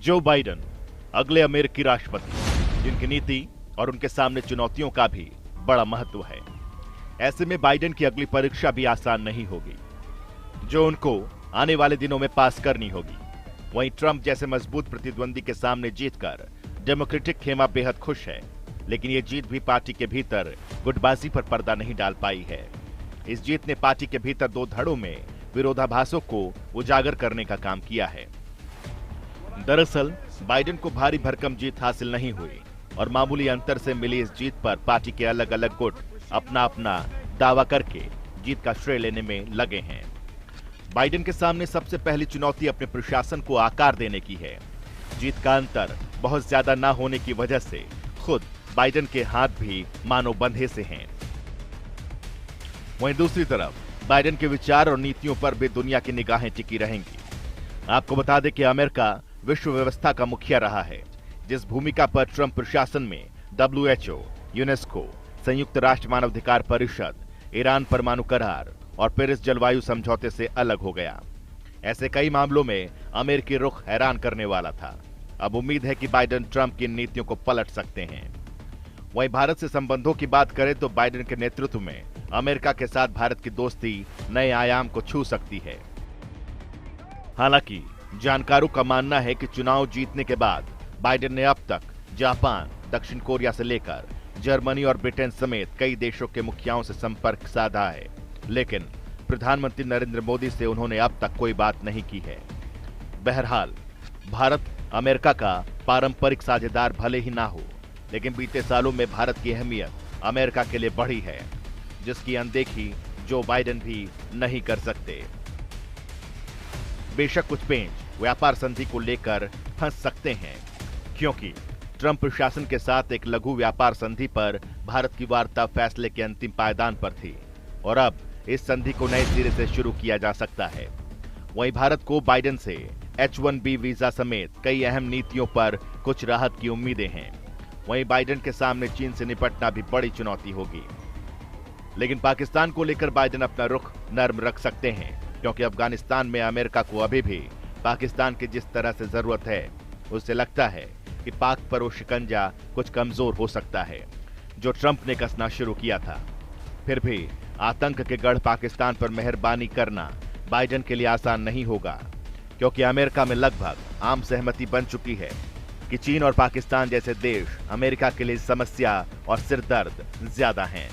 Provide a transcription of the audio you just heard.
Joe Biden अगले अमेरिकी राष्ट्रपति, जिनकी नीति और उनके सामने चुनौतियों का भी बड़ा महत्व है। ऐसे में बाइडेन की अगली परीक्षा भी आसान नहीं होगी, जो उनको आने वाले दिनों में पास करनी होगी। वहीं ट्रंप जैसे मजबूत प्रतिद्वंदी के सामने जीतकर डेमोक्रेटिक खेमा बेहद खुश है, लेकिन ये जीत भी पार्टी के भीतर गुटबाजी पर पर्दा नहीं डाल पाई है। इस जीत ने पार्टी के भीतर दो धड़ों में विरोधाभासों को उजागर करने का काम किया है। दरअसल बाइडेन को भारी भरकम जीत हासिल नहीं हुई और मामूली अंतर से मिली इस जीत पर पार्टी के अलग अलग गुट अपना अपना दावा करके जीत का श्रेय लेने में लगे हैं। बाइडेन के सामने सबसे पहली चुनौती अपने प्रशासन को आकार देने की है। जीत का अंतर बहुत ज्यादा ना होने की वजह से खुद बाइडेन के हाथ भी मानो बंधे से हैं। वहीं दूसरी तरफ बाइडेन के विचार और नीतियों पर भी दुनिया की निगाहें टिकी रहेंगी। आपको बता दें कि अमेरिका विश्व व्यवस्था का मुखिया रहा है, जिस भूमिका पर ट्रंप प्रशासन में WHO, यूनेस्को, संयुक्त राष्ट्र मानवाधिकार परिषद, ईरान परमाणु करार और पेरिस जलवायु समझौते से अलग हो गया। ऐसे कई मामलों में अमेरिकी रुख हैरान करने वाला था। अब उम्मीद है कि बाइडेन ट्रंप की नीतियों को पलट सकते हैं। वहीं भारत से संबंधों की बात करें तो बाइडेन के नेतृत्व में अमेरिका के साथ भारत की दोस्ती नए आयाम को छू सकती है। हालांकि जानकारों का मानना है कि चुनाव जीतने के बाद बाइडेन ने अब तक जापान, दक्षिण कोरिया से लेकर जर्मनी और ब्रिटेन समेत कई देशों के मुखियाओं से संपर्क साधा है, लेकिन प्रधानमंत्री नरेंद्र मोदी से उन्होंने अब तक कोई बात नहीं की है। बहरहाल भारत अमेरिका का पारंपरिक साझेदार भले ही ना हो, लेकिन बीते सालों में भारत की अहमियत अमेरिका के लिए बढ़ी है, जिसकी अनदेखी जो बाइडेन भी नहीं कर सकते। बेशक कुछ पेंच व्यापार संधि को लेकर फंस सकते हैं, क्योंकि ट्रंप प्रशासन के साथ एक लघु व्यापार संधि पर भारत की वार्ता फैसले के अंतिम पायदान पर थी और अब इस संधि को नए सिरे से शुरू किया जा सकता है। वहीं भारत को बाइडेन से H-1B वीजा समेत कई अहम नीतियों पर कुछ राहत की उम्मीदें हैं। वहीं बाइडेन के सामने चीन से निपटना भी बड़ी चुनौती होगी, लेकिन पाकिस्तान को लेकर बाइडेन अपना रुख नर्म रख सकते हैं, क्योंकि अफगानिस्तान में अमेरिका को अभी भी पाकिस्तान की जिस तरह से जरूरत है, उससे लगता है कि पाक पर वो शिकंजा कुछ कमजोर हो सकता है जो ट्रंप ने कसना शुरू किया था। फिर भी आतंक के गढ़ पाकिस्तान पर मेहरबानी करना बाइडेन के लिए आसान नहीं होगा, क्योंकि अमेरिका में लगभग आम सहमति बन चुकी है कि चीन और पाकिस्तान जैसे देश अमेरिका के लिए समस्या और सिरदर्द ज्यादा हैं।